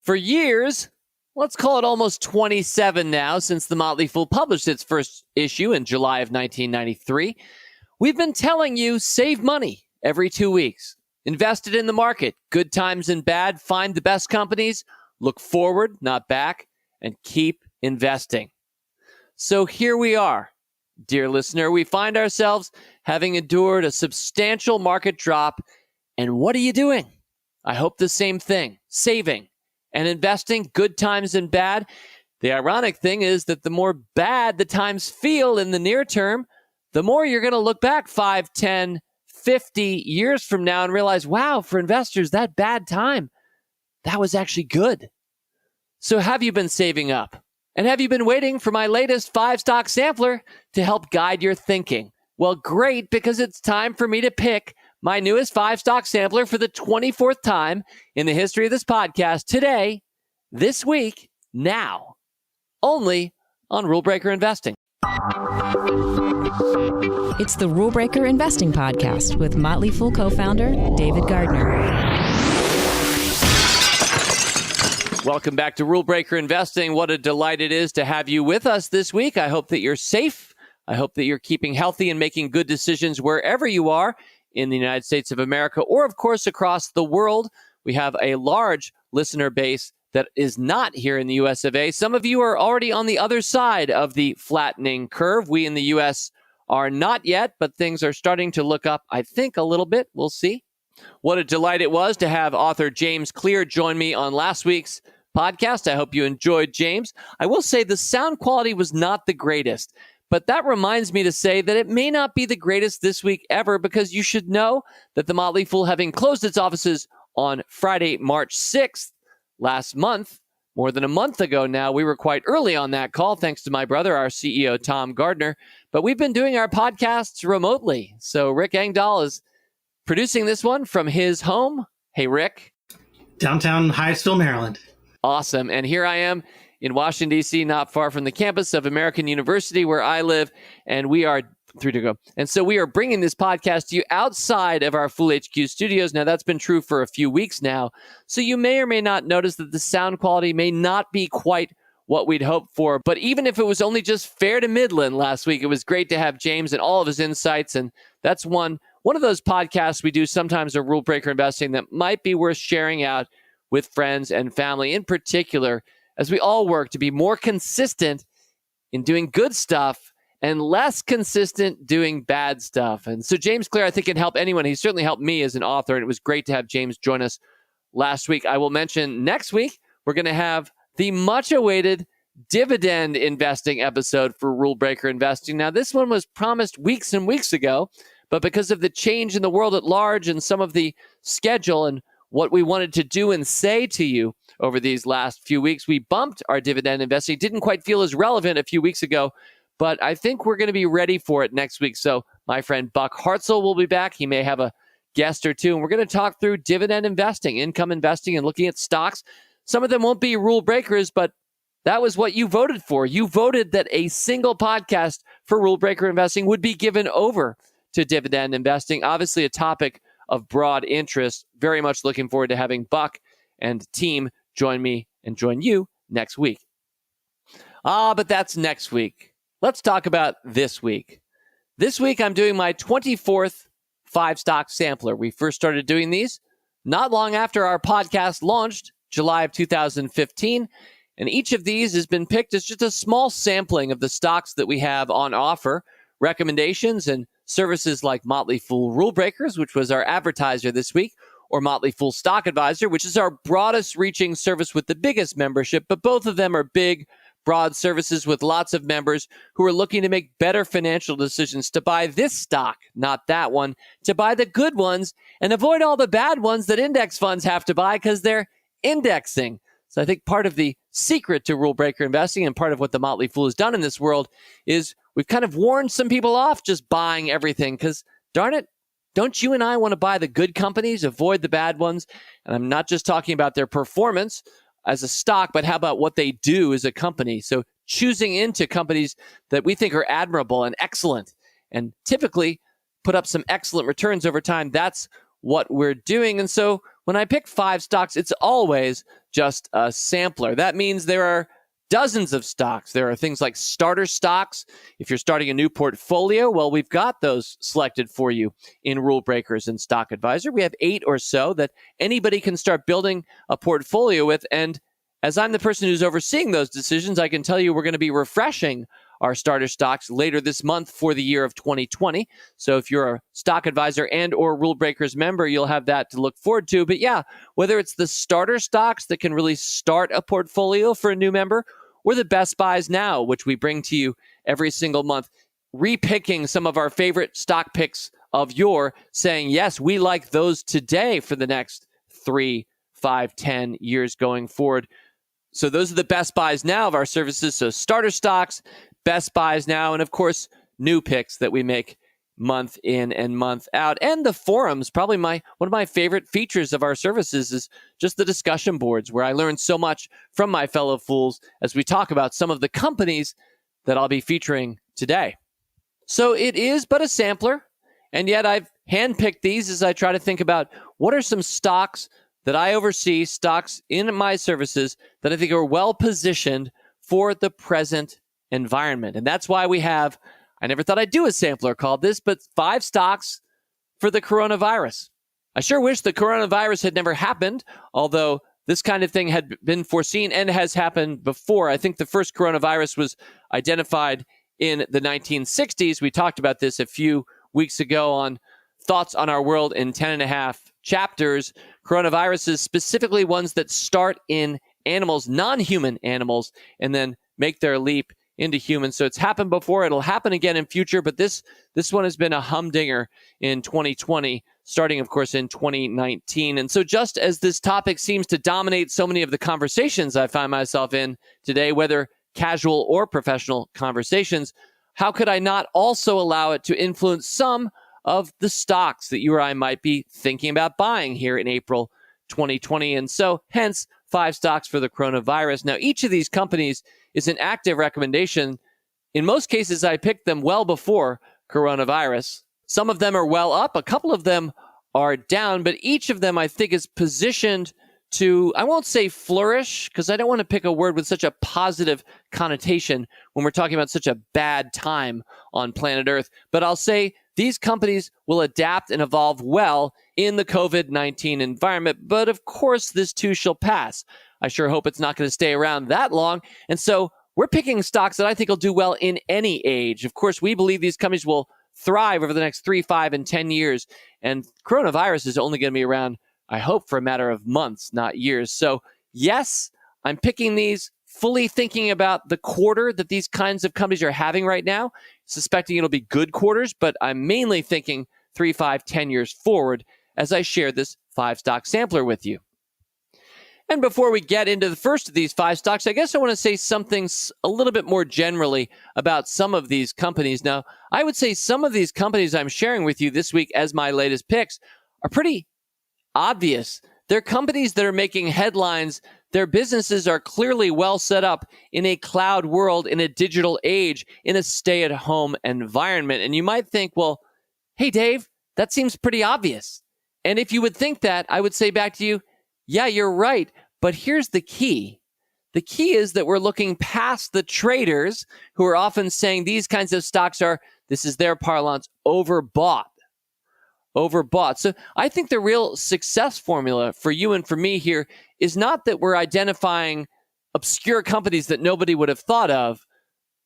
For years, let's call it almost 27 now, since the Motley Fool published its first issue in July of 1993, we've been telling you save money every 2 weeks. Invest it in the market, good times and bad, find the best companies, look forward, not back, and keep investing. So here we are, dear listener. We find ourselves having endured a substantial market drop. And what are you doing? I hope the same thing, saving and investing, good times and bad. The ironic thing is that the more bad the times feel in the near term, the more you're going to look back 5, 10, 50 years from now and realize, wow, for investors, that bad time, that was actually good. So have you been saving up? And have you been waiting for my latest 5-stock sampler to help guide your thinking? Well, great, because it's time for me to pick my newest 5-stock sampler for the 24th time in the history of this podcast today, this week, now, only on Rule Breaker Investing. It's the Rule Breaker Investing Podcast with Motley Fool Co-Founder David Gardner. Welcome back to Rule Breaker Investing. What a delight it is to have you with us this week. I hope that you're safe. I hope that you're keeping healthy and making good decisions wherever you are in the United States of America, or of course across the world. We have a large listener base that is not here in the US of A. Some of you are already on the other side of the flattening curve. We in the US are not yet, but things are starting to look up, I think, a little bit. We'll see. What a delight it was to have author James Clear join me on last week's podcast. I hope you enjoyed James. I will say the sound quality was not the greatest, but that reminds me to say that it may not be the greatest this week ever, because you should know that the Motley Fool, having closed its offices on Friday, March 6th, last month, more than a month ago now, we were quite early on that call, thanks to my brother, our CEO, Tom Gardner. But we've been doing our podcasts remotely. So Rick Engdahl is producing this one from his home. Hey, Rick. Downtown Hyattsville, Maryland. Awesome. And here I am in Washington, D.C., not far from the campus of American University, where I live, and we are 3 to go. And so we are bringing this podcast to you outside of our Fool HQ studios. Now, that's been true for a few weeks now, so you may or may not notice that the sound quality may not be quite what we'd hoped for. But even if it was only just fair to Midland last week, it was great to have James and all of his insights, and that's one of those podcasts we do sometimes, a Rule Breaker Investing, that might be worth sharing out with friends and family, in particular, as we all work to be more consistent in doing good stuff and less consistent doing bad stuff. And so James Clear, I think, can help anyone. He certainly helped me as an author, and it was great to have James join us last week. I will mention next week, we're going to have the much-awaited dividend investing episode for Rule Breaker Investing. Now, this one was promised weeks and weeks ago, but because of the change in the world at large and some of the schedule and what we wanted to do and say to you over these last few weeks, we bumped our dividend investing. It didn't quite feel as relevant a few weeks ago, but I think we're going to be ready for it next week. So my friend Buck Hartzell will be back. He may have a guest or two, and we're going to talk through dividend investing, income investing, and looking at stocks. Some of them won't be rule breakers, but that was what you voted for. You voted that a single podcast for Rule Breaker Investing would be given over to dividend investing. Obviously, a topic of broad interest. Very much looking forward to having Buck and team join me and join you next week. But that's next week. Let's talk about this week. This week, I'm doing my 24th 5-stock sampler. We first started doing these not long after our podcast launched, July of 2015. And each of these has been picked as just a small sampling of the stocks that we have on offer, recommendations and services like Motley Fool Rule Breakers, which was our advertiser this week, or Motley Fool Stock Advisor, which is our broadest reaching service with the biggest membership. But both of them are big, broad services with lots of members who are looking to make better financial decisions, to buy this stock, not that one, to buy the good ones and avoid all the bad ones that index funds have to buy because they're indexing. So I think part of the secret to Rule Breaker Investing, and part of what the Motley Fool has done in this world, is we've kind of warned some people off just buying everything, because darn it, don't you and I want to buy the good companies, avoid the bad ones? And I'm not just talking about their performance as a stock, but how about what they do as a company? So choosing into companies that we think are admirable and excellent and typically put up some excellent returns over time, that's what we're doing. And so when I pick 5 stocks, it's always just a sampler. That means there are dozens of stocks. There are things like starter stocks. If you're starting a new portfolio, well, we've got those selected for you in Rule Breakers and Stock Advisor. We have 8 or so that anybody can start building a portfolio with. And as I'm the person who's overseeing those decisions, I can tell you we're going to be refreshing our starter stocks later this month for the year of 2020. So if you're a Stock Advisor and or Rule Breakers member, you'll have that to look forward to. But yeah, whether it's the starter stocks that can really start a portfolio for a new member, or the best buys now, which we bring to you every single month, repicking some of our favorite stock picks of yore, saying, yes, we like those today for the next 3, 5, 10 years going forward. So those are the best buys now of our services. So starter stocks, best buys now, and of course, new picks that we make month in and month out. And the forums, probably one of my favorite features of our services is just the discussion boards, where I learn so much from my fellow fools as we talk about some of the companies that I'll be featuring today. So it is but a sampler, and yet I've handpicked these as I try to think about what are some stocks that I oversee, stocks in my services that I think are well positioned for the present environment. And that's why we have, I never thought I'd do a sampler called this, but 5 stocks for the coronavirus. I sure wish the coronavirus had never happened, although this kind of thing had been foreseen and has happened before. I think the first coronavirus was identified in the 1960s. We talked about this a few weeks ago on Thoughts on Our World in 10.5 chapters. Coronaviruses, specifically ones that start in animals, non-human animals, and then make their leap into humans. So it's happened before. It'll happen again in future, but this one has been a humdinger in 2020, starting, of course, in 2019. And so just as this topic seems to dominate so many of the conversations I find myself in today, whether casual or professional conversations, how could I not also allow it to influence some of the stocks that you or I might be thinking about buying here in April 2020? And so hence 5 stocks for the coronavirus. Now, each of these companies is an active recommendation. In most cases, I picked them well before coronavirus. Some of them are well up. A couple of them are down, but each of them I think is positioned to, I won't say flourish, because I don't want to pick a word with such a positive connotation when we're talking about such a bad time on planet Earth, but I'll say these companies will adapt and evolve well in the COVID-19 environment. But of course, this too shall pass. I sure hope it's not going to stay around that long. And so we're picking stocks that I think will do well in any age. Of course, we believe these companies will thrive over the next 3, 5, and 10 years. And coronavirus is only going to be around, I hope, for a matter of months, not years. So yes, I'm picking these fully thinking about the quarter that these kinds of companies are having right now, suspecting it'll be good quarters, but I'm mainly thinking 3, 5, 10 years forward as I share this 5 stock sampler with you. And before we get into the first of these 5 stocks, I guess I want to say something a little bit more generally about some of these companies. Now, I would say some of these companies I'm sharing with you this week as my latest picks are pretty obvious. They're companies that are making headlines. Their businesses are clearly well set up in a cloud world, in a digital age, in a stay-at-home environment. And you might think, well, hey, Dave, that seems pretty obvious. And if you would think that, I would say back to you, yeah, you're right. But here's the key. The key is that we're looking past the traders who are often saying these kinds of stocks are, this is their parlance, overbought. So I think the real success formula for you and for me here is not that we're identifying obscure companies that nobody would have thought of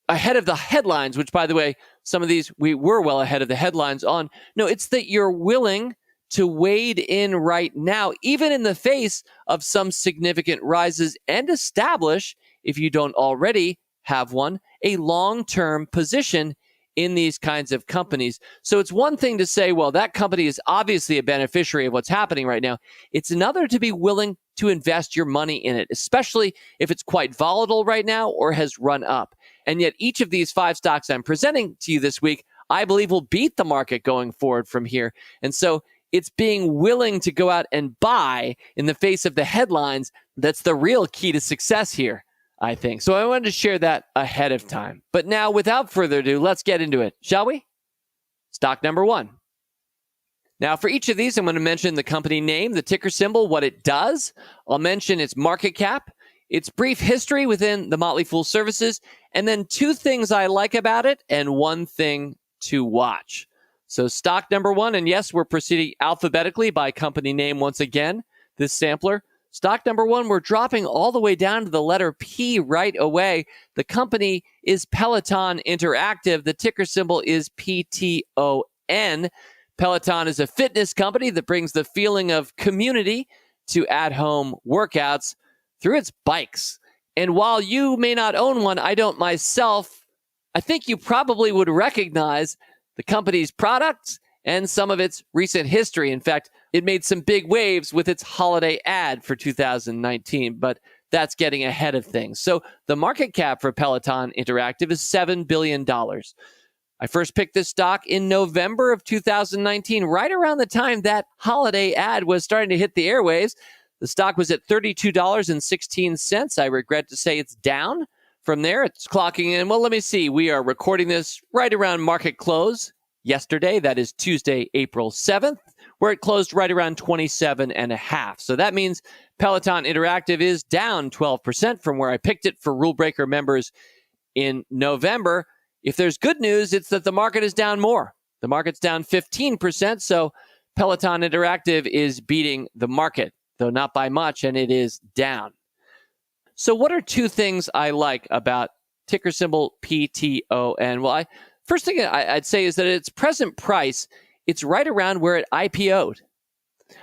ahead of the headlines, which, by the way, some of these we were well ahead of the headlines on. No, it's that you're willing to wade in right now, even in the face of some significant rises, and establish, if you don't already have one, a long-term position in these kinds of companies. So it's one thing to say, well, that company is obviously a beneficiary of what's happening right now. It's another to be willing to invest your money in it, especially if it's quite volatile right now or has run up. And yet each of these 5 stocks I'm presenting to you this week, I believe will beat the market going forward from here. And so it's being willing to go out and buy in the face of the headlines that's the real key to success here, I think. So I wanted to share that ahead of time. But now, without further ado, let's get into it, shall we? Stock number 1. Now, for each of these, I'm going to mention the company name, the ticker symbol, what it does. I'll mention its market cap, its brief history within the Motley Fool services, and then 2 things I like about it and 1 thing to watch. So stock number 1, and yes, we're proceeding alphabetically by company name once again, this sampler. Stock number 1, we're dropping all the way down to the letter P right away. The company is Peloton Interactive. The ticker symbol is PTON. Peloton is a fitness company that brings the feeling of community to at-home workouts through its bikes. And while you may not own one, I don't myself, I think you probably would recognize the company's products and some of its recent history. In fact, it made some big waves with its holiday ad for 2019, but that's getting ahead of things. So the market cap for Peloton Interactive is $7 billion. I first picked this stock in November of 2019, right around the time that holiday ad was starting to hit the airwaves. The stock was at $32.16. I regret to say it's down from there. It's clocking in. Well, let me see. We are recording this right around market close yesterday. That is Tuesday, April 7th, where it closed right around 27.5. So that means Peloton Interactive is down 12% from where I picked it for Rule Breaker members in November. If there's good news, it's that the market is down more. The market's down 15%, so Peloton Interactive is beating the market, though not by much, and it is down. So what are 2 things I like about ticker symbol PTON? Well, first thing I'd say is that at its present price, it's right around where it IPO'd.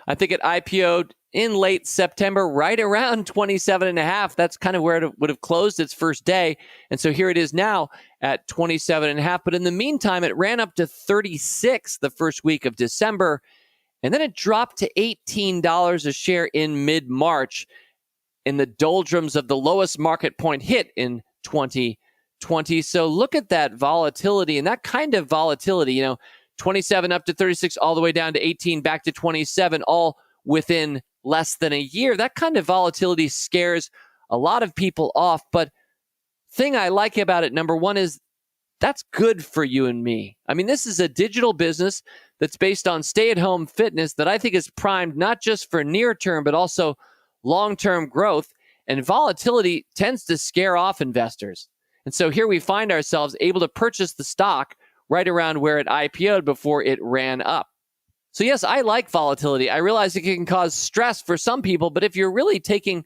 I think it IPO'd in late September, right around 27.5. That's kind of where it would have closed its first day. And so here it is now at 27.5. But in the meantime, it ran up to 36 the first week of December. And then it dropped to $18 a share in mid-March in the doldrums of the lowest market point hit in 2020. So look at that volatility, and that kind of volatility, 27 up to 36, all the way down to 18, back to 27, all within less than a year. That kind of volatility scares a lot of people off. But thing I like about it, number 1, is that's good for you and me. I mean, this is a digital business that's based on stay-at-home fitness that I think is primed not just for near-term, but also long-term growth. And volatility tends to scare off investors. And so here we find ourselves able to purchase the stock right around where it IPO'd before it ran up. So yes, I like volatility. I realize it can cause stress for some people, but if you're really taking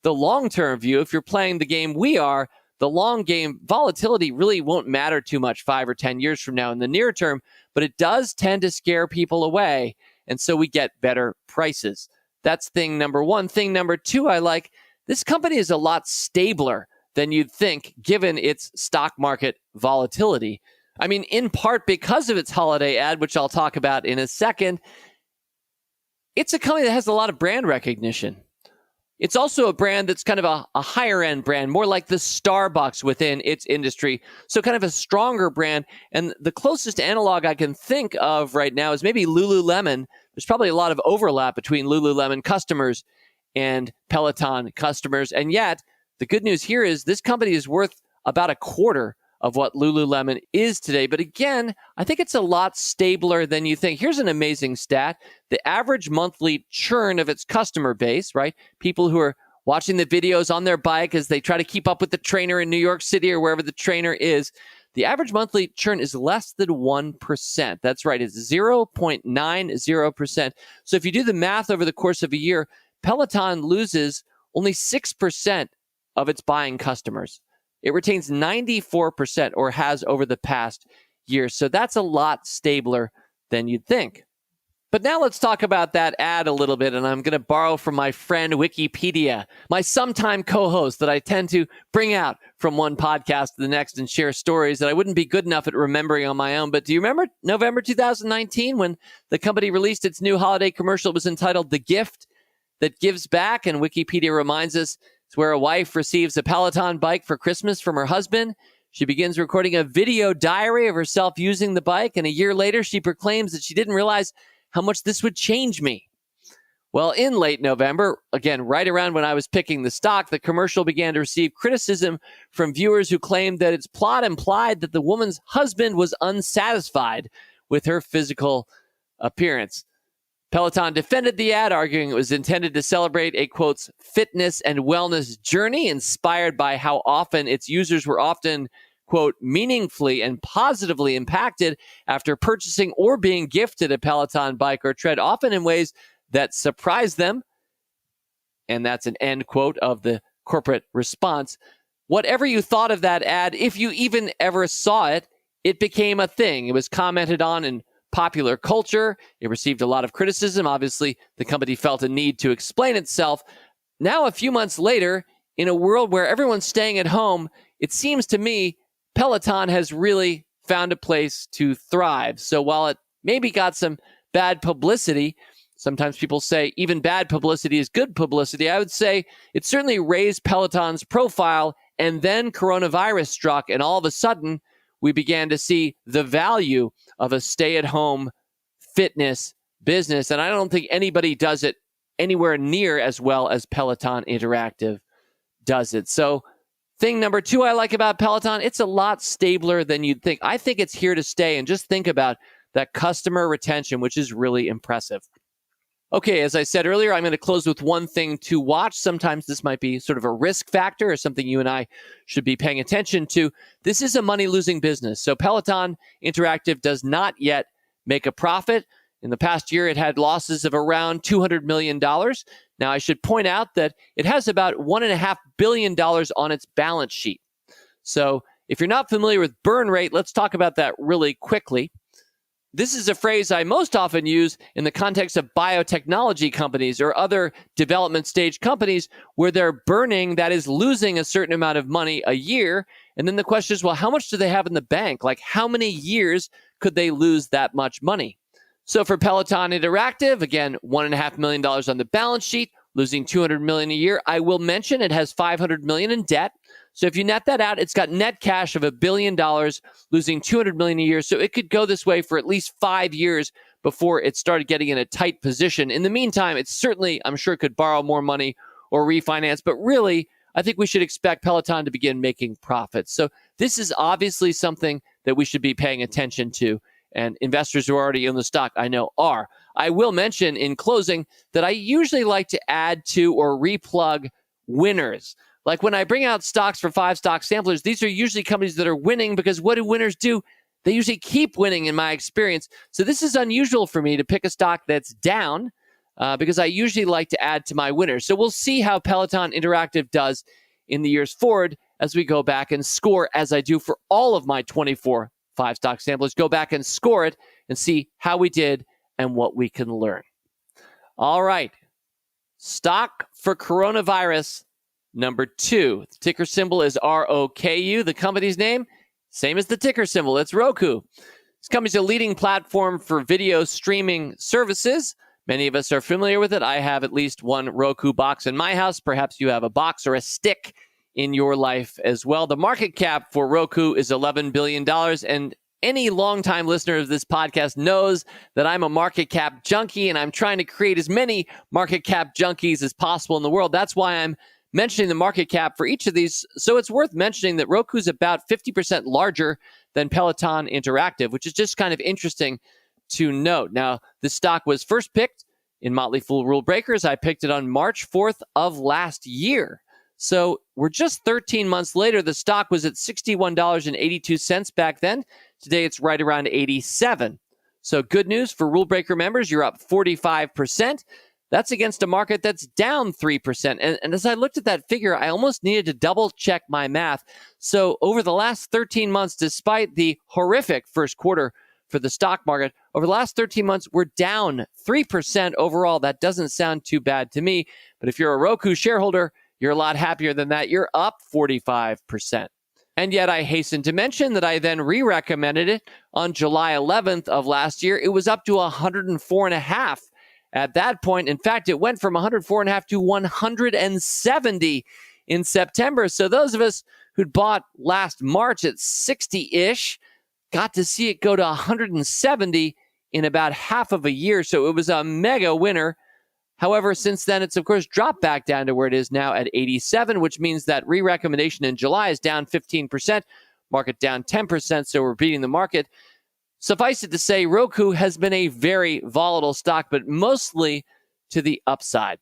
the long-term view, if you're playing the game we are, the long game, volatility really won't matter too much 5 or 10 years from now in the near term, but it does tend to scare people away, and so we get better prices. That's thing number 1. Thing number 2, I like, this company is a lot stabler than you'd think, given its stock market volatility. I mean, in part because of its holiday ad, which I'll talk about in a second. It's a company that has a lot of brand recognition. It's also a brand that's kind of a higher end brand, more like the Starbucks within its industry. So kind of a stronger brand. And the closest analog I can think of right now is maybe Lululemon. There's probably a lot of overlap between Lululemon customers and Peloton customers. And yet, the good news here is this company is worth about a quarter of what Lululemon is today. But again, I think it's a lot stabler than you think. Here's an amazing stat. The average monthly churn of its customer base, right? People who are watching the videos on their bike as they try to keep up with the trainer in New York City or wherever the trainer is. The average monthly churn is less than 1%. That's right. It's 0.90%. So if you do the math over the course of a year, Peloton loses only 6% of its buying customers. It retains 94%, or has over the past year. So that's a lot stabler than you'd think. But now let's talk about that ad a little bit, and I'm going to borrow from my friend Wikipedia, my sometime co-host that I tend to bring out from one podcast to the next and share stories that I wouldn't be good enough at remembering on my own. But do you remember November 2019 when the company released its new holiday commercial? It was entitled The Gift That Gives Back, and Wikipedia reminds us it's where a wife receives a Peloton bike for Christmas from her husband. She begins recording a video diary of herself using the bike, and a year later she proclaims that she didn't realize how much this would change me. Well, in late November, again, right around when I was picking the stock, the commercial began to receive criticism from viewers who claimed that its plot implied that the woman's husband was unsatisfied with her physical appearance. Peloton defended the ad, arguing it was intended to celebrate a, quote, fitness and wellness journey inspired by how often its users were often, quote, meaningfully and positively impacted after purchasing or being gifted a Peloton bike or tread, often in ways that surprised them. And that's an end quote of the corporate response. Whatever you thought of that ad, if you even ever saw it, it became a thing. It was commented on in popular culture. It received a lot of criticism. Obviously, the company felt a need to explain itself. Now, a few months later, in a world where everyone's staying at home, it seems to me Peloton has really found a place to thrive. So while it maybe got some bad publicity, sometimes people say even bad publicity is good publicity. I would say it certainly raised Peloton's profile, and then coronavirus struck, and all of a sudden, we began to see the value of a stay-at-home fitness business. And I don't think anybody does it anywhere near as well as Peloton Interactive does it. So thing number 2 I like about Peloton, it's a lot stabler than you'd think. I think it's here to stay. And just think about that customer retention, which is really impressive. Okay, as I said earlier, I'm going to close with one thing to watch. Sometimes this might be sort of a risk factor or something you and I should be paying attention to. This is a money-losing business. So Peloton Interactive does not yet make a profit. In the past year, it had losses of around $200 million. Now, I should point out that it has about $1.5 billion on its balance sheet. So if you're not familiar with burn rate, let's talk about that really quickly. This is a phrase I most often use in the context of biotechnology companies or other development stage companies where they're burning, that is, losing a certain amount of money a year. And then the question is, well, how much do they have in the bank? Like, how many years could they lose that much money? So for Peloton Interactive, again, $1.5 million on the balance sheet, losing $200 million a year. I will mention it has $500 million in debt. So if you net that out, it's got net cash of $1 billion, losing $200 million a year. So it could go this way for at least 5 years before it started getting in a tight position. In the meantime, it's certainly, I'm sure, could borrow more money or refinance. But really, I think we should expect Peloton to begin making profits. So this is obviously something that we should be paying attention to. And investors who are already in the stock, I know, are. I will mention in closing that I usually like to add to or replug winners. Like when I bring out stocks for 5 stock samplers, these are usually companies that are winning, because what do winners do? They usually keep winning in my experience. So this is unusual for me to pick a stock that's down because I usually like to add to my winners. So we'll see how Peloton Interactive does in the years forward as we go back and score, as I do for all of my 24 5 stock samplers. Go back and score it and see how we did and what we can learn. All right. Stock for coronavirus. Number 2, the ticker symbol is ROKU. The company's name, same as the ticker symbol, it's Roku. This company's a leading platform for video streaming services. Many of us are familiar with it. I have at least one Roku box in my house. Perhaps you have a box or a stick in your life as well. The market cap for Roku is $11 billion. And any longtime listener of this podcast knows that I'm a market cap junkie, and I'm trying to create as many market cap junkies as possible in the world. That's why I'm mentioning the market cap for each of these. So it's worth mentioning that Roku is about 50% larger than Peloton Interactive, which is just kind of interesting to note. Now, the stock was first picked in Motley Fool Rule Breakers. I picked it on March 4th of last year. So we're just 13 months later. The stock was at $61.82 back then. Today, it's right around 87. So good news for Rule Breaker members. You're up 45%. That's against a market that's down 3%. And as I looked at that figure, I almost needed to double check my math. So over the last 13 months, despite the horrific first quarter for the stock market, over the last 13 months, we're down 3% overall. That doesn't sound too bad to me. But if you're a Roku shareholder, you're a lot happier than that. You're up 45%. And yet I hasten to mention that I then re-recommended it on July 11th of last year. It was up to 104.5. At that point. In fact, it went from 104.5 to 170 in September. So those of us who'd bought last March at 60-ish got to see it go to 170 in about half of a year. So it was a mega winner. However, since then, it's, of course, dropped back down to where it is now at 87, which means that re-recommendation in July is down 15%, market down 10%, so we're beating the market. Suffice it to say, Roku has been a very volatile stock, but mostly to the upside.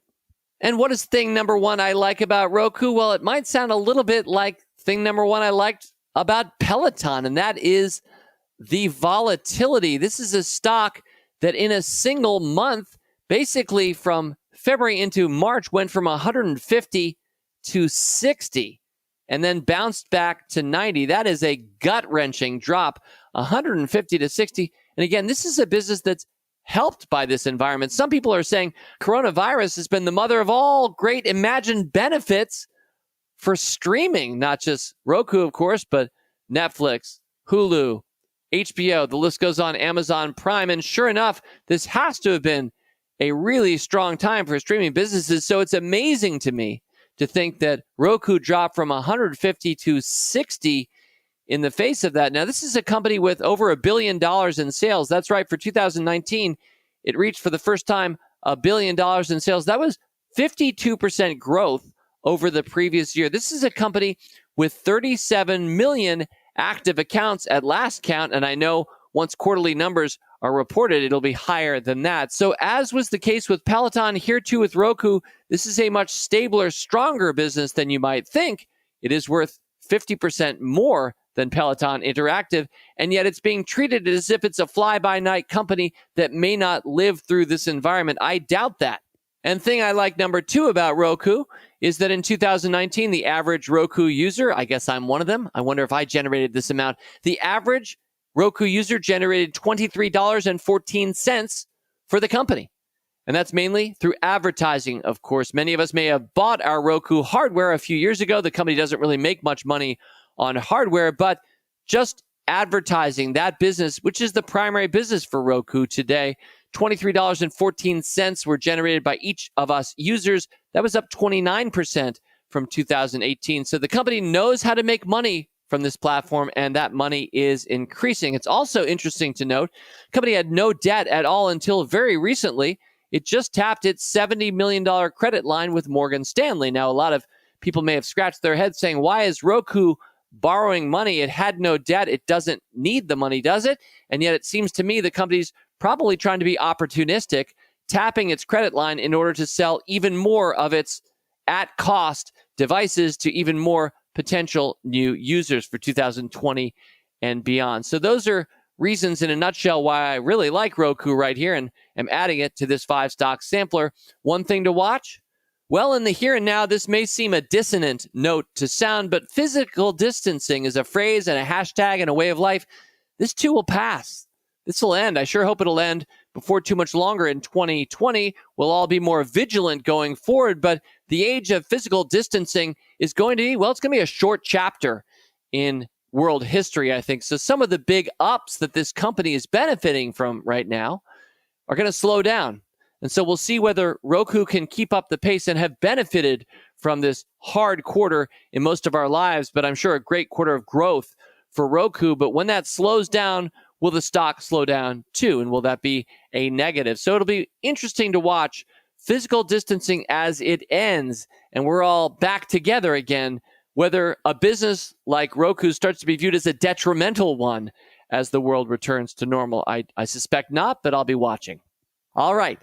And what is thing number one I like about Roku? Well, it might sound a little bit like thing number one I liked about Peloton, and that is the volatility. This is a stock that in a single month, basically from February into March, went from 150 to 60 and then bounced back to 90. That is a gut-wrenching drop, 150 to 60. And again, this is a business that's helped by this environment. Some people are saying coronavirus has been the mother of all great imagined benefits for streaming, not just Roku, of course, but Netflix, Hulu, HBO, the list goes on, Amazon Prime. And sure enough, this has to have been a really strong time for streaming businesses. So it's amazing to me to think that Roku dropped from 150 to 60 in the face of that. Now, this is a company with over $1 billion in sales. That's right. For 2019, it reached for the first time $1 billion in sales. That was 52% growth over the previous year. This is a company with 37 million active accounts at last count. And I know once quarterly numbers are reported, it'll be higher than that. So as was the case with Peloton, here too with Roku, this is a much stabler, stronger business than you might think. It is worth 50% more than Peloton Interactive, and yet it's being treated as if it's a fly-by-night company that may not live through this environment. I doubt that. And thing I like number two about Roku is that in 2019, the average Roku user, I guess I'm one of them, I wonder if I generated this amount, the average Roku user generated $23.14 for the company. And that's mainly through advertising, of course. Many of us may have bought our Roku hardware a few years ago. The company doesn't really make much money on hardware, but just advertising, that business, which is the primary business for Roku today, $23.14 were generated by each of us users. That was up 29% from 2018. So the company knows how to make money from this platform, and that money is increasing. It's also interesting to note, the company had no debt at all until very recently. It just tapped its $70 million credit line with Morgan Stanley. Now, a lot of people may have scratched their heads saying, why is Roku borrowing money? It had no debt. It doesn't need the money, does it? And yet it seems to me the company's probably trying to be opportunistic, tapping its credit line in order to sell even more of its at-cost devices to even more potential new users for 2020 and beyond. So those are reasons in a nutshell why I really like Roku right here and am adding it to this 5-stock sampler. One thing to watch? Well, in the here and now, this may seem a dissonant note to sound, but physical distancing is a phrase and a hashtag and a way of life. This too will pass. This will end. I sure hope it'll end before too much longer in 2020. We'll all be more vigilant going forward, but the age of physical distancing is going to be, well, it's going to be a short chapter in world history, I think. So some of the big ups that this company is benefiting from right now are going to slow down. And so we'll see whether Roku can keep up the pace and have benefited from this hard quarter in most of our lives, but I'm sure a great quarter of growth for Roku. But when that slows down, will the stock slow down too? And will that be a negative? So it'll be interesting to watch physical distancing as it ends and we're all back together again, whether a business like Roku starts to be viewed as a detrimental one as the world returns to normal. I suspect not, but I'll be watching. All right.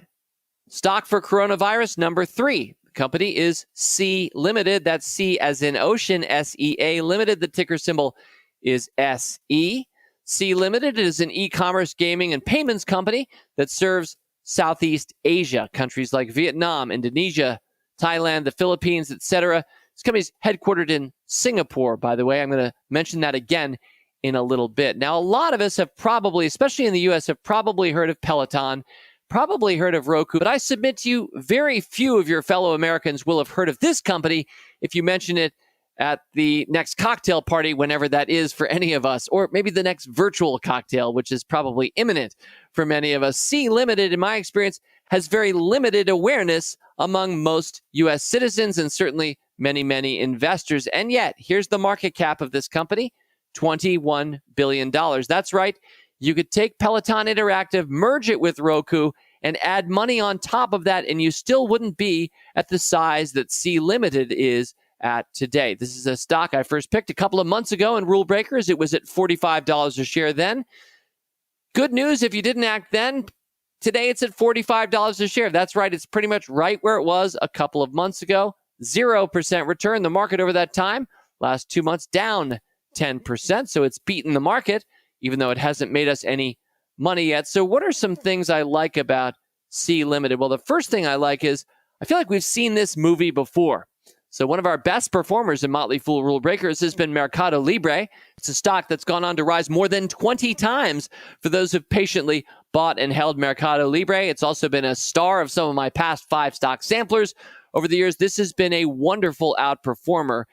Stock for coronavirus, number 3. The company is Sea Limited. That's C as in ocean, SEA Limited. The ticker symbol is SE. Sea Limited is an e-commerce gaming and payments company that serves Southeast Asia, countries like Vietnam, Indonesia, Thailand, the Philippines, etc. This company is headquartered in Singapore, by the way. I'm going to mention that again in a little bit. Now, a lot of us have probably, especially in the U.S., have probably heard of Peloton, probably heard of Roku, but I submit to you, very few of your fellow Americans will have heard of this company if you mention it at the next cocktail party, whenever that is for any of us, or maybe the next virtual cocktail, which is probably imminent for many of us. Sea Limited, in my experience, has very limited awareness among most U.S. citizens and certainly many, many investors. And yet, here's the market cap of this company, $21 billion. That's right. You could take Peloton Interactive, merge it with Roku, and add money on top of that, and you still wouldn't be at the size that Sea Limited is at today. This is a stock I first picked a couple of months ago in Rule Breakers. It was at $45 a share then. Good news, if you didn't act then, today it's at $45 a share. That's right. It's pretty much right where it was a couple of months ago. 0% return. The market over that time, last 2 months, down 10%. So it's beaten the market, even though it hasn't made us any money yet. So what are some things I like about C Limited? Well, the first thing I like is I feel like we've seen this movie before. So one of our best performers in Motley Fool Rule Breakers has been Mercado Libre. It's a stock that's gone on to rise more than 20 times for those who've patiently bought and held Mercado Libre. It's also been a star of some of my past 5 stock samplers over the years. This has been a wonderful outperformer.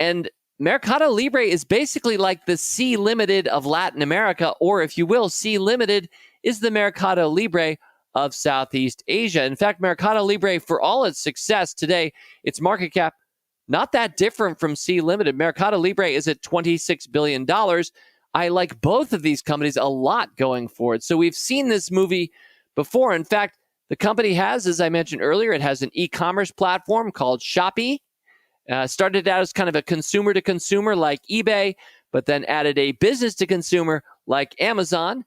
And Mercado Libre is basically like the C Limited of Latin America, or if you will, C Limited is the Mercado Libre of Southeast Asia. In fact, Mercado Libre, for all its success today, its market cap, not that different from C Limited. Mercado Libre is at $26 billion. I like both of these companies a lot going forward. So we've seen this movie before. In fact, the company has, as I mentioned earlier, it has an e-commerce platform called Shopee. Started out as kind of a consumer-to-consumer like eBay, but then added a business-to-consumer like Amazon.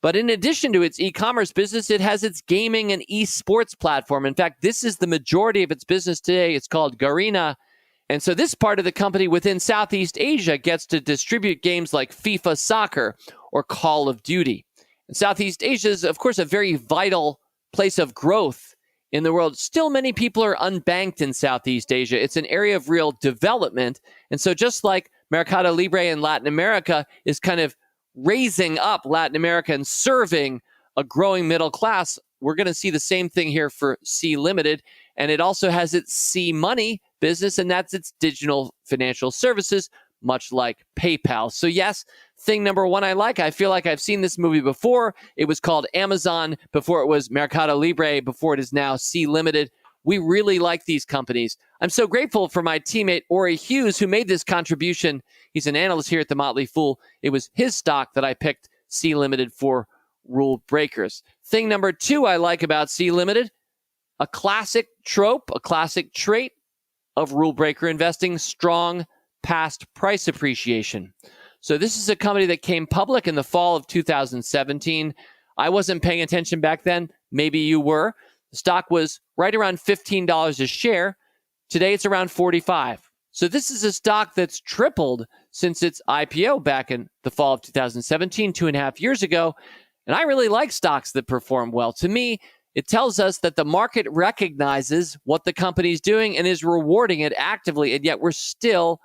But in addition to its e-commerce business, it has its gaming and esports platform. In fact, this is the majority of its business today. It's called Gardner. And so this part of the company within Southeast Asia gets to distribute games like FIFA Soccer or Call of Duty. And Southeast Asia is, of course, a very vital place of growth in the world. Still, many people are unbanked in Southeast Asia. It's an area of real development. And so just like Mercado Libre in Latin America is kind of raising up Latin America and serving a growing middle class, we're going to see the same thing here for C Limited. And it also has its C Money business, and that's its digital financial services, much like PayPal. So yes, thing number one I like, I feel like I've seen this movie before. It was called Amazon before it was Mercado Libre, before it is now C Limited. We really like these companies. I'm so grateful for my teammate, Ori Hughes, who made this contribution. He's an analyst here at the Motley Fool. It was his stock that I picked C Limited for Rule Breakers. Thing number two I like about C Limited, a classic trope, a classic trait of rule breaker investing, strong past price appreciation. So this is a company that came public in the fall of 2017. I wasn't paying attention back then. Maybe you were. The stock was right around $15 a share. Today it's around $45. So this is a stock that's tripled since its IPO back in the fall of 2017, 2.5 years ago. And I really like stocks that perform well. To me, it tells us that the market recognizes what the company's doing and is rewarding it actively, and yet we're still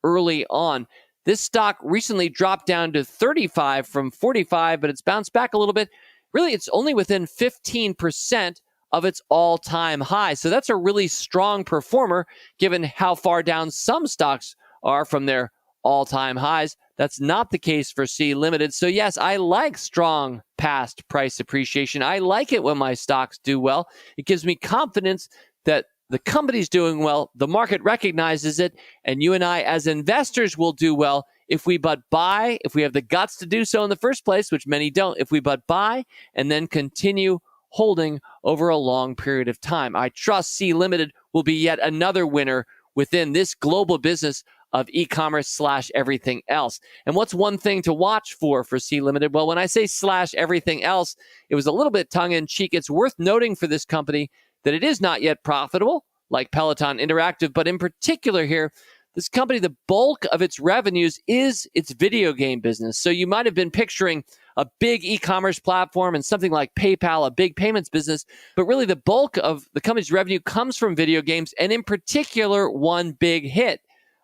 early on. This stock recently dropped down to 35 from 45, but it's bounced back a little bit. Really, it's only within 15% of its all-time high. So that's a really strong performer, given how far down some stocks are from their all-time highs. That's not the case for C Limited. So yes, I like strong past price appreciation. I like it when my stocks do well. It gives me confidence that the company's doing well, the market recognizes it, and you and I as investors will do well if we but buy, if we have the guts to do so in the first place, which many don't, if we but buy and then continue holding over a long period of time. I trust C Limited will be yet another winner within this global business of e-commerce / everything else. And what's one thing to watch for C Limited? Well, when I say / everything else, it was a little bit tongue-in-cheek. It's worth noting for this company that it is not yet profitable, like Peloton Interactive, but in particular here, this company, the bulk of its revenues is its video game business. So you might have been picturing a big e-commerce platform and something like PayPal, a big payments business, but really the bulk of the company's revenue comes from video games, and in particular, one big hit,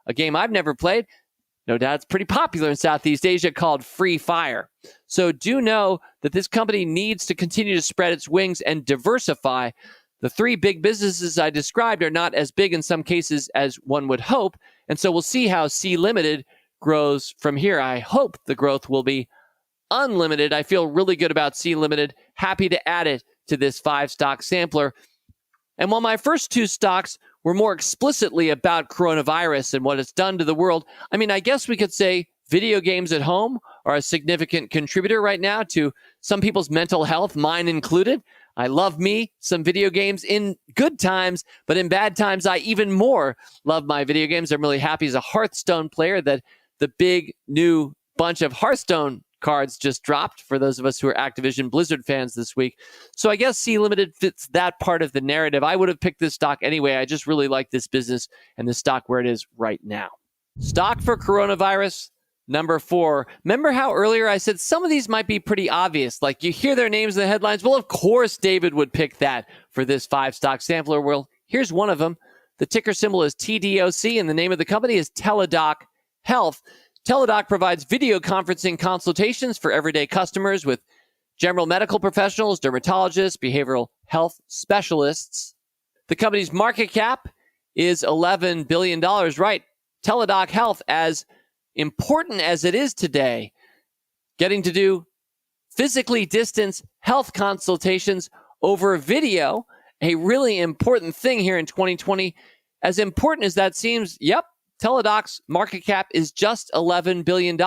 a game I've never played. No doubt it's pretty popular in Southeast Asia, called Free Fire. So do know that this company needs to continue to spread its wings and diversify. The three big businesses I described are not as big in some cases as one would hope. And so we'll see how C Limited grows from here. I hope the growth will be unlimited. I feel really good about C Limited. Happy to add it to this 5-stock sampler. And while my first 2 stocks were more explicitly about coronavirus and what it's done to the world, I mean, I guess we could say video games at home are a significant contributor right now to some people's mental health, mine included. I love me some video games in good times, but in bad times, I even more love my video games. I'm really happy as a Hearthstone player that the big new bunch of Hearthstone cards just dropped for those of us who are Activision Blizzard fans this week. So I guess C Limited fits that part of the narrative. I would have picked this stock anyway. I just really like this business and the stock where it is right now. Stock for coronavirus, number 4. Remember how earlier I said some of these might be pretty obvious? Like you hear their names in the headlines. Well, of course, David would pick that for this 5-stock sampler. Well, here's one of them. The ticker symbol is TDOC, and the name of the company is Teladoc Health. Teladoc provides video conferencing consultations for everyday customers with general medical professionals, dermatologists, behavioral health specialists. The company's market cap is $11 billion, right? Teladoc Health, as important as it is today, getting to do physically distanced health consultations over video, a really important thing here in 2020. As important as that seems, yep, Teladoc's market cap is just $11 billion,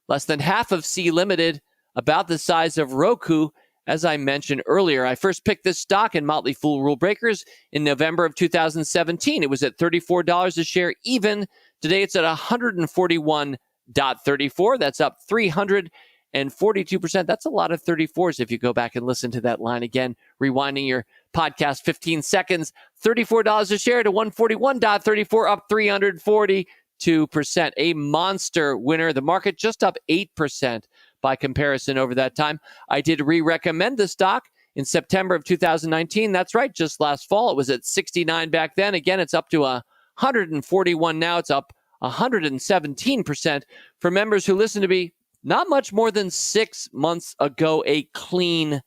less than half of C Limited, about the size of Roku, as I mentioned earlier. I first picked this stock in Motley Fool Rule Breakers in November of 2017. It was at $34 a share even. Today it's at $141.34. That's up 342%. That's a lot of 34s if you go back and listen to that line again, rewinding your podcast 15 seconds. $34 a share to $141.34, up 342%. A monster winner. The market just up 8% by comparison over that time. I did re-recommend the stock in September of 2019. That's right, just last fall. It was at 69 back then. Again, it's up to 141 now. It's up 117%. For members who listen to me, not much more than 6 months ago, a clean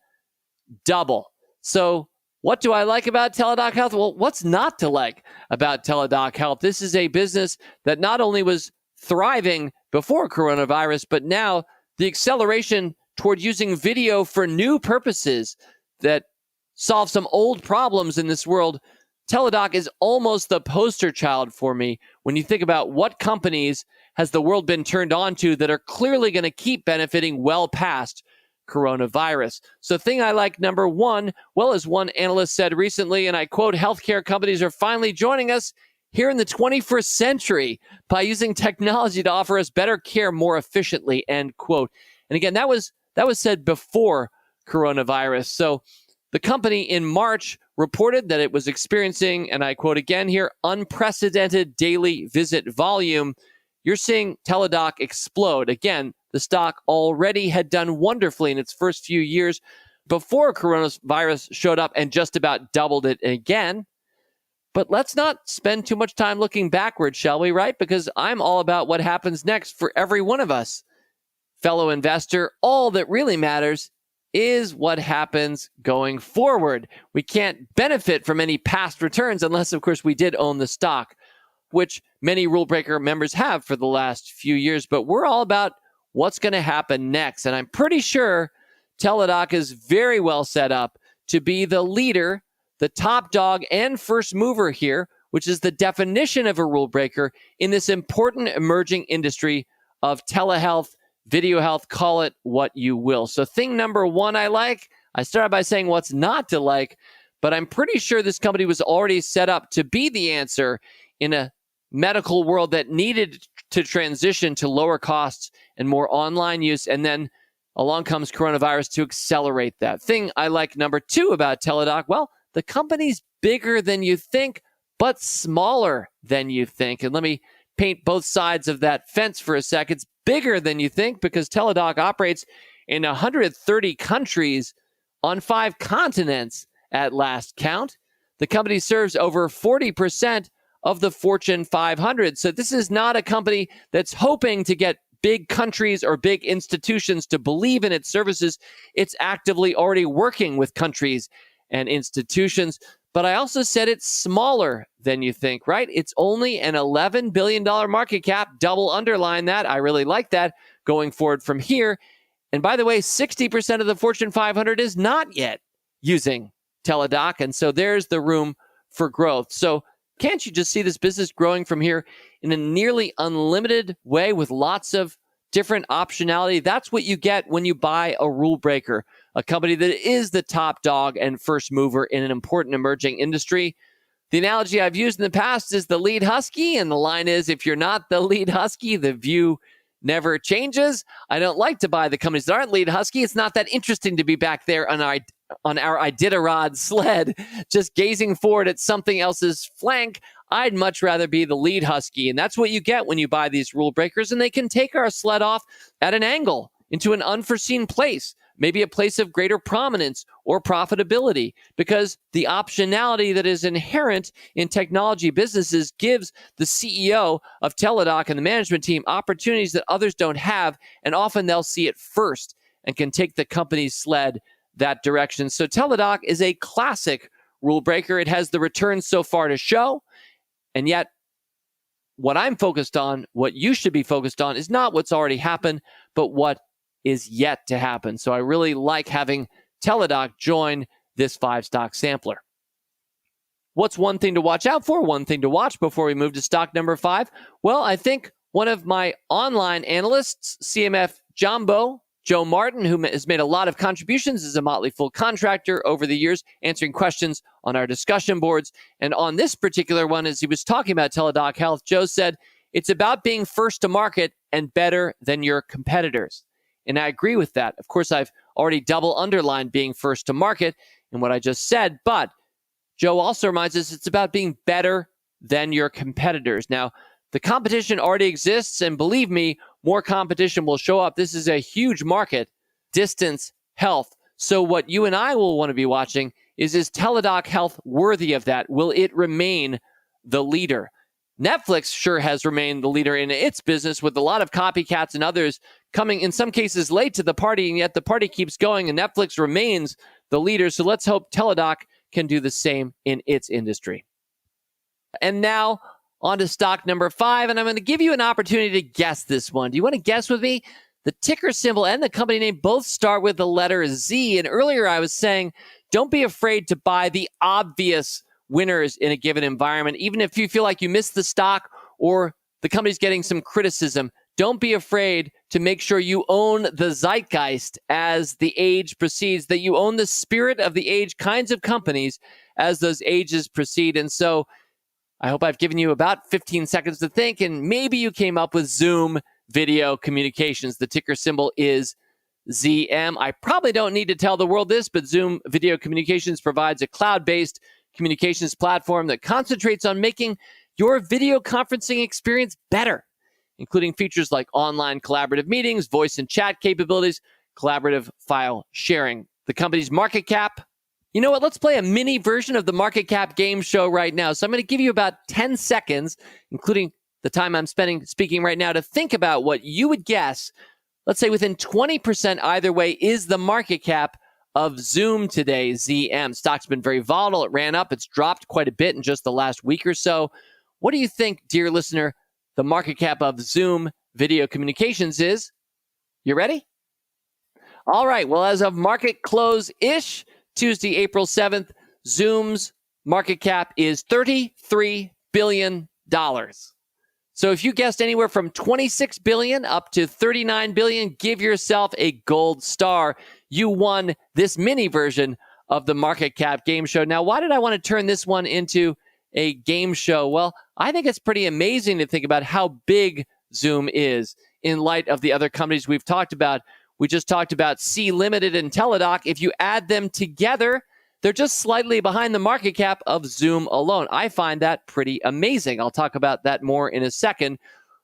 double. So what do I like about Teladoc Health? Well, what's not to like about Teladoc Health? This is a business that not only was thriving before coronavirus, but now the acceleration toward using video for new purposes that solve some old problems in this world. Teladoc is almost the poster child for me when you think about what companies has the world been turned on to that are clearly going to keep benefiting well past coronavirus. So thing I like, number 1, well, as one analyst said recently, and I quote, healthcare companies are finally joining us here in the 21st century by using technology to offer us better care more efficiently, end quote. And again, that was said before coronavirus. So the company in March reported that it was experiencing, and I quote again here, unprecedented daily visit volume. You're seeing Teladoc explode. Again, the stock already had done wonderfully in its first few years before coronavirus showed up and just about doubled it again. But let's not spend too much time looking backwards, shall we, right? Because I'm all about what happens next for every one of us. Fellow investor, all that really matters is what happens going forward. We can't benefit from any past returns unless, of course, we did own the stock, which many Rule Breaker members have for the last few years. But we're all about what's going to happen next. And I'm pretty sure Teladoc is very well set up to be the leader, the top dog, and first mover here, which is the definition of a rule breaker in this important emerging industry of telehealth, video health, call it what you will. So thing number 1 I like, I started by saying what's not to like, but I'm pretty sure this company was already set up to be the answer in a medical world that needed to transition to lower costs and more online use. And then along comes coronavirus to accelerate that. Thing I like number 2 about Teladoc, well, the company's bigger than you think, but smaller than you think. And let me paint both sides of that fence for a second. It's bigger than you think because Teladoc operates in 130 countries on 5 continents at last count. The company serves over 40% of the Fortune 500. So this is not a company that's hoping to get big countries or big institutions to believe in its services. It's actively already working with countries and institutions. But I also said it's smaller than you think, right? It's only an $11 billion market cap. Double underline that. I really like that going forward from here. And by the way, 60% of the Fortune 500 is not yet using Teladoc. And so there's the room for growth. So can't you just see this business growing from here in a nearly unlimited way with lots of different optionality? That's what you get when you buy a rule breaker, a company that is the top dog and first mover in an important emerging industry. The analogy I've used in the past is the lead husky, and the line is, if you're not the lead husky, the view never changes. I don't like to buy the companies that aren't lead husky. It's not that interesting to be back there on our Iditarod sled, just gazing forward at something else's flank. I'd much rather be the lead husky. And that's what you get when you buy these rule breakers. And they can take our sled off at an angle into an unforeseen place, maybe a place of greater prominence or profitability, because the optionality that is inherent in technology businesses gives the CEO of Teladoc and the management team opportunities that others don't have. And often they'll see it first and can take the company's sled that direction. So Teladoc is a classic rule breaker. It has the returns so far to show. And yet, what I'm focused on, what you should be focused on, is not what's already happened, but what is yet to happen. So I really like having Teladoc join this 5-stock sampler. What's one thing to watch out for? One thing to watch before we move to stock number 5? Well, I think one of my online analysts, CMF Jumbo, Joe Martin, who has made a lot of contributions as a Motley Fool contractor over the years, answering questions on our discussion boards. And on this particular one, as he was talking about Teladoc Health, Joe said, it's about being first to market and better than your competitors. And I agree with that. Of course, I've already double underlined being first to market in what I just said, but Joe also reminds us it's about being better than your competitors. Now, the competition already exists, and believe me, more competition will show up. This is a huge market, distance health. So what you and I will want to be watching is Teladoc Health worthy of that? Will it remain the leader? Netflix sure has remained the leader in its business, with a lot of copycats and others coming in some cases late to the party, and yet the party keeps going and Netflix remains the leader. So let's hope Teladoc can do the same in its industry. And now on to stock number 5, and I'm going to give you an opportunity to guess this one. Do you want to guess with me? The ticker symbol and the company name both start with the letter Z. And earlier I was saying, don't be afraid to buy the obvious winners in a given environment. Even if you feel like you missed the stock or the company's getting some criticism, don't be afraid to make sure you own the zeitgeist as the age proceeds, that you own the spirit of the age kinds of companies as those ages proceed. And so I hope I've given you about 15 seconds to think, and maybe you came up with Zoom Video Communications. The ticker symbol is ZM. I probably don't need to tell the world this, but Zoom Video Communications provides a cloud-based communications platform that concentrates on making your video conferencing experience better, including features like online collaborative meetings, voice and chat capabilities, collaborative file sharing. The company's market cap, you know what? Let's play a mini version of the market cap game show right now. So I'm going to give you about 10 seconds, including the time I'm speaking right now, to think about what you would guess. Let's say within 20% either way is the market cap of Zoom today, ZM. Stock's been very volatile. It ran up. It's dropped quite a bit in just the last week or so. What do you think, dear listener, the market cap of Zoom Video Communications is? You ready? All right. Well, as of market close-ish, Tuesday, April 7th, Zoom's market cap is $33 billion. So if you guessed anywhere from $26 billion up to $39 billion, give yourself a gold star. You won this mini version of the market cap game show. Now, why did I want to turn this one into a game show? Well, I think it's pretty amazing to think about how big Zoom is in light of the other companies we've talked about. We just talked about C Limited and Teladoc. If you add them together, they're just slightly behind the market cap of Zoom alone. I find that pretty amazing. I'll talk about that more in a second.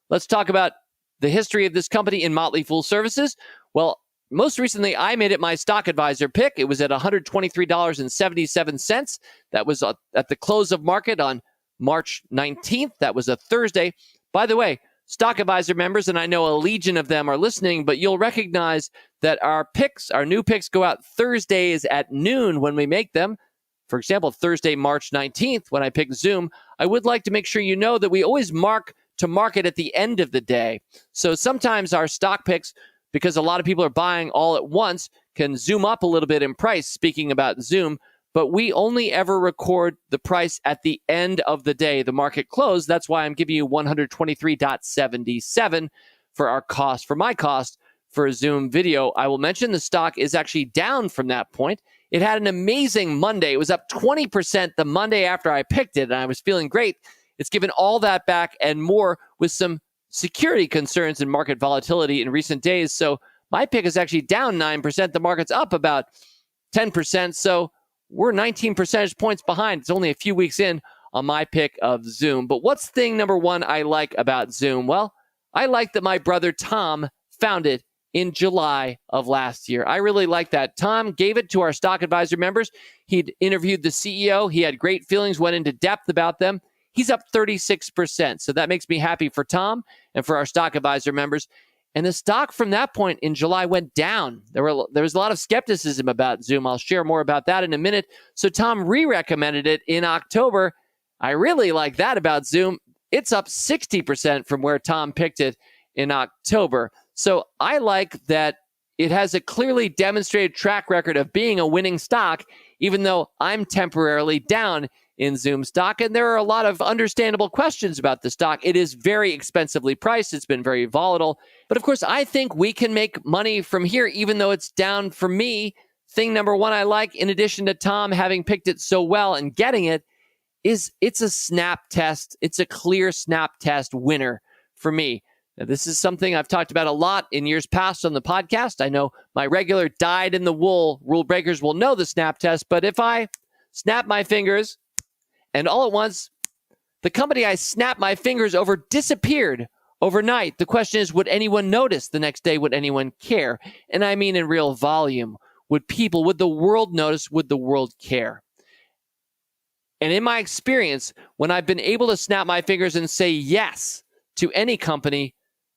Let's talk about the history of this company in Motley Fool Services. Well, most recently, I made it my stock advisor pick. It was at $123.77. That was at the close of market on March 19th. That was a Thursday. By the way, Stock Advisor members, and I know a legion of them are listening, but you'll recognize that our new picks go out Thursdays at noon when we make them. For example, Thursday, March 19th, when I pick Zoom, I would like to make sure you know that we always mark to market at the end of the day. So sometimes our stock picks, because a lot of people are buying all at once, can zoom up a little bit in price, speaking about Zoom, but we only ever record the price at the end of the day, the market close. That's why I'm giving you $123.77 for my cost for Zoom Video. I will mention the stock is actually down from that point. It had an amazing Monday. It was up 20% the Monday after I picked it, and I was feeling great. It's given all that back and more with some security concerns and market volatility in recent days. So my pick is actually down 9%. The market's up about 10%. So we're 19 percentage points behind. It's only a few weeks in on my pick of Zoom. But what's thing number one I like about Zoom? Well, I like that my brother Tom founded in July of last year. I really like that. Tom gave it to our stock advisor members. He'd interviewed the CEO. He had great feelings, went into depth about them. He's up 36%. So that makes me happy for Tom and for our stock advisor members. And the stock from that point in July went down. There was a lot of skepticism about Zoom. I'll share more about that in a minute. So Tom re-recommended it in October. I really like that about Zoom. It's up 60% from where Tom picked it in October. So I like that it has a clearly demonstrated track record of being a winning stock, even though I'm temporarily down in Zoom stock. And there are a lot of understandable questions about the stock. It is very expensively priced. It's been very volatile. But of course, I think we can make money from here, even though it's down for me. Thing number one I like, in addition to Tom having picked it so well and getting it, is it's a snap test. It's a clear snap test winner for me. Now, this is something I've talked about a lot in years past on the podcast. I know my regular dyed-in-the-wool rule breakers will know the snap test, but if I snap my fingers and all at once, the company I snapped my fingers over disappeared overnight, the question is, would anyone notice the next day? Would anyone care? And I mean in real volume. Would the world notice? Would the world care? And in my experience, when I've been able to snap my fingers and say yes to any company,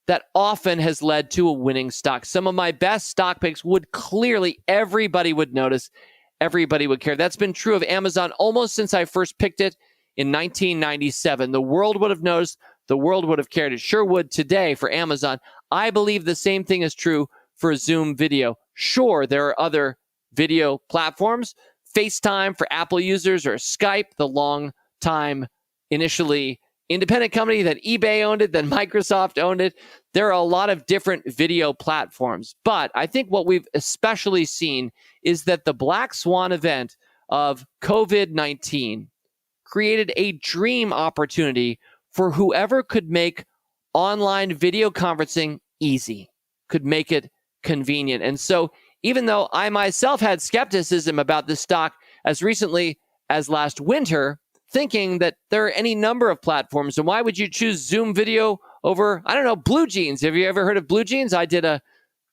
that often has led to a winning stock. Some of my best stock picks would clearly, everybody would notice, everybody would care. That's been true of Amazon almost since I first picked it in 1997. The world would have noticed, the world would have cared. It sure would today for Amazon. I believe the same thing is true for Zoom Video. Sure, there are other video platforms, FaceTime for Apple users or Skype, the long time initially independent company, that eBay owned it, then Microsoft owned it. There are a lot of different video platforms. But I think what we've especially seen is that the black swan event of COVID-19 created a dream opportunity for whoever could make online video conferencing easy, could make it convenient. And so even though I myself had skepticism about this stock as recently as last winter, thinking that there are any number of platforms, and why would you choose Zoom Video over, I don't know, Blue Jeans? Have you ever heard of Blue Jeans? I did a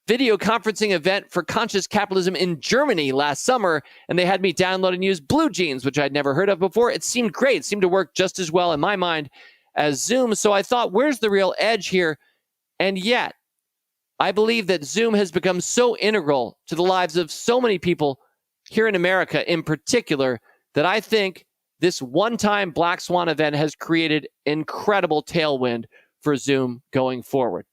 video conferencing event for conscious capitalism in Germany last summer, and they had me download and use Blue Jeans, which I'd never heard of before. It seemed great. It seemed to work just as well in my mind as Zoom. So I thought, where's the real edge here? And yet, I believe that Zoom has become so integral to the lives of so many people here in America in particular, that I think this one-time black swan event has created incredible tailwind for Zoom going forward.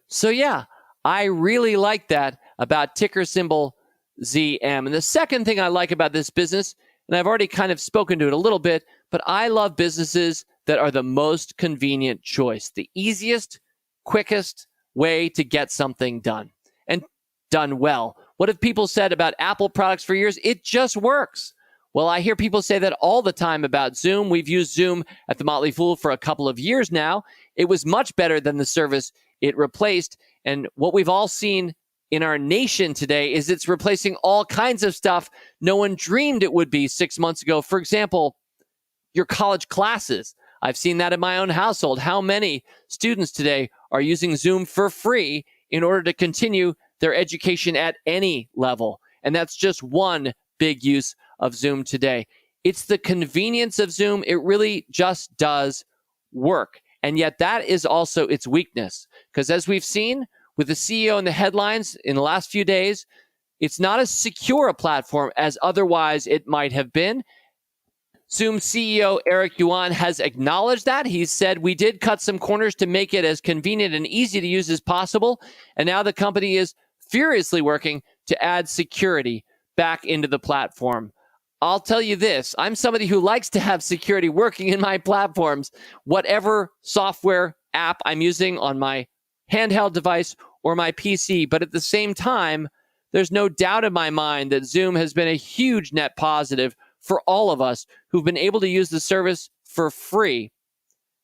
So yeah, I really like that about ticker symbol ZM. And the second thing I like about this business, and I've already kind of spoken to it a little bit, but I love businesses that are the most convenient choice, the easiest, quickest way to get something done, and done well. What have people said about Apple products for years? It just works. Well, I hear people say that all the time about Zoom. We've used Zoom at the Motley Fool for a couple of years now. It was much better than the service it replaced. And what we've all seen in our nation today is it's replacing all kinds of stuff no one dreamed it would be 6 months ago. For example, your college classes. I've seen that in my own household. How many students today are using Zoom for free in order to continue their education at any level? And that's just one big use of Zoom today. It's the convenience of Zoom. It really just does work. And yet that is also its weakness. Because as we've seen with the CEO in the headlines in the last few days, it's not as secure a platform as otherwise it might have been. Zoom CEO Eric Yuan has acknowledged that. He said, we did cut some corners to make it as convenient and easy to use as possible. And now the company is furiously working to add security back into the platform. I'll tell you this, I'm somebody who likes to have security working in my platforms, whatever software app I'm using on my handheld device or my PC. But at the same time, there's no doubt in my mind that Zoom has been a huge net positive for all of us who've been able to use the service for free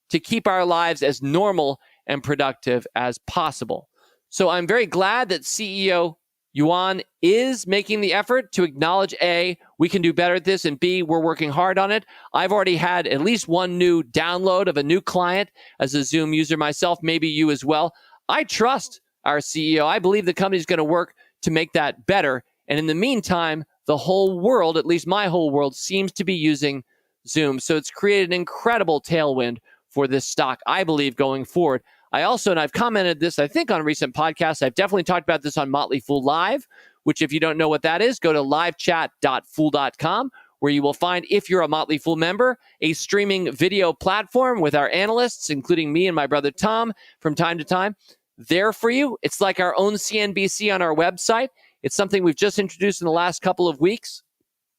to keep our lives as normal and productive as possible. So I'm very glad that CEO Yuan is making the effort to acknowledge A, we can do better at this, and B, we're working hard on it. I've already had at least one new download of a new client as a Zoom user myself, maybe you as well. I trust our CEO. I believe the company's going to work to make that better. And in the meantime, the whole world, at least my whole world, seems to be using Zoom. So it's created an incredible tailwind for this stock, I believe, going forward. I also, and I've commented this, I think, on recent podcasts. I've definitely talked about this on Motley Fool Live, which if you don't know what that is, go to livechat.fool.com, where you will find, if you're a Motley Fool member, a streaming video platform with our analysts, including me and my brother Tom, from time to time, there for you. It's like our own CNBC on our website. It's something we've just introduced in the last couple of weeks.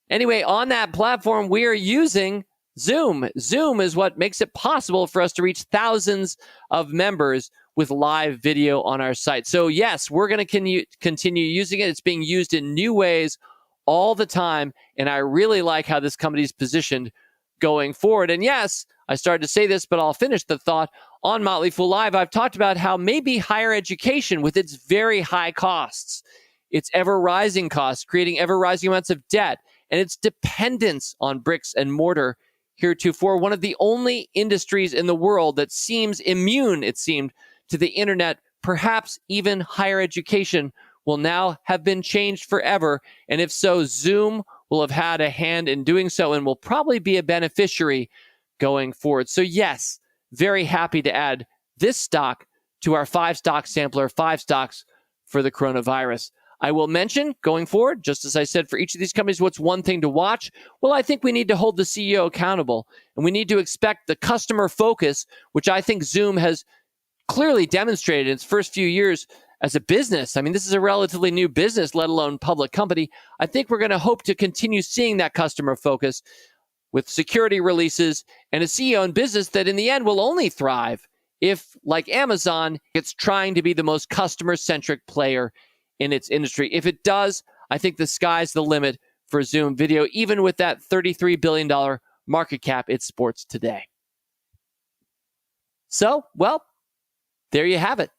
Anyway, on that platform, we are using Zoom. Zoom is what makes it possible for us to reach thousands of members with live video on our site. So yes, we're going to continue using it. It's being used in new ways all the time. And I really like how this company's positioned going forward. And yes, I started to say this, but I'll finish the thought. On Motley Fool Live, I've talked about how maybe higher education, with its very high costs, its ever-rising costs, creating ever-rising amounts of debt, and its dependence on bricks and mortar, heretofore one of the only industries in the world that seems immune, it seemed, to the internet. Perhaps even higher education will now have been changed forever. And if so, Zoom will have had a hand in doing so and will probably be a beneficiary going forward. So yes, very happy to add this stock to our 5-stock sampler, 5 stocks for the coronavirus. I will mention going forward, just as I said for each of these companies, what's one thing to watch? Well, I think we need to hold the CEO accountable, and we need to expect the customer focus, which I think Zoom has clearly demonstrated in its first few years as a business. I mean, this is a relatively new business, let alone public company. I think we're going to hope to continue seeing that customer focus with security releases and a CEO-owned business that in the end will only thrive if, like Amazon, it's trying to be the most customer-centric player in its industry. If it does, I think the sky's the limit for Zoom Video, even with that $33 billion market cap it sports today. So, well, there you have it.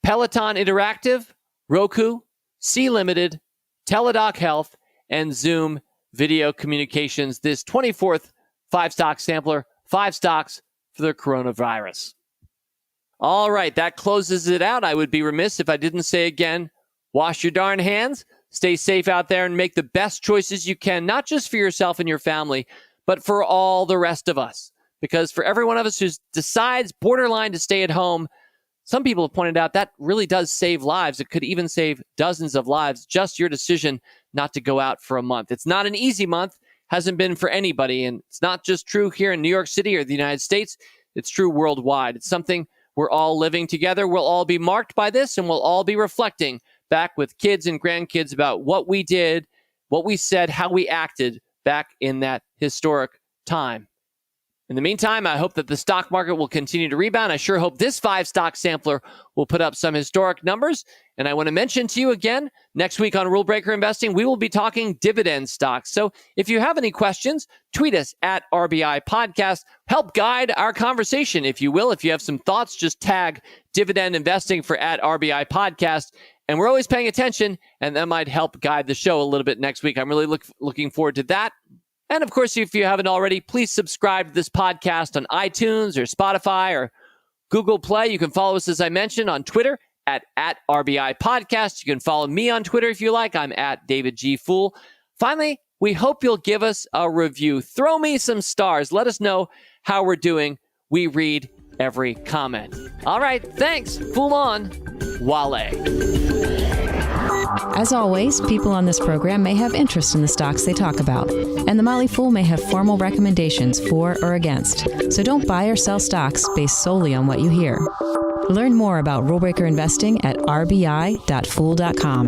Peloton Interactive, Roku, Sea Limited, Teladoc Health, and Zoom Video Communications. This 24th 5-stock sampler, 5 stocks for the coronavirus. All right, that closes it out. I would be remiss if I didn't say again, wash your darn hands, stay safe out there, and make the best choices you can, not just for yourself and your family, but for all the rest of us. Because for every one of us who decides borderline to stay at home, some people have pointed out that really does save lives. It could even save dozens of lives, just your decision not to go out for a month. It's not an easy month, hasn't been for anybody, and it's not just true here in New York City or the United States. It's true worldwide. It's something we're all living together. We'll all be marked by this, and we'll all be reflecting back with kids and grandkids about what we did, what we said, how we acted back in that historic time. In the meantime, I hope that the stock market will continue to rebound. I sure hope this 5-stock sampler will put up some historic numbers. And I want to mention to you again, next week on Rule Breaker Investing, we will be talking dividend stocks. So if you have any questions, tweet us at RBI Podcast. Help guide our conversation, if you will. If you have some thoughts, just tag Dividend Investing for at RBI Podcast. And we're always paying attention, and that might help guide the show a little bit next week. I'm really looking forward to that. And of course, if you haven't already, please subscribe to this podcast on iTunes or Spotify or Google Play. You can follow us, as I mentioned, on Twitter at RBI Podcast. You can follow me on Twitter if you like. I'm at David G. Fool. Finally, we hope you'll give us a review. Throw me some stars. Let us know how we're doing. We read every comment. All right, thanks. Fool on. Wale. As always, people on this program may have interest in the stocks they talk about, and the Motley Fool may have formal recommendations for or against. So don't buy or sell stocks based solely on what you hear. Learn more about rule breaker investing at rbi.fool.com.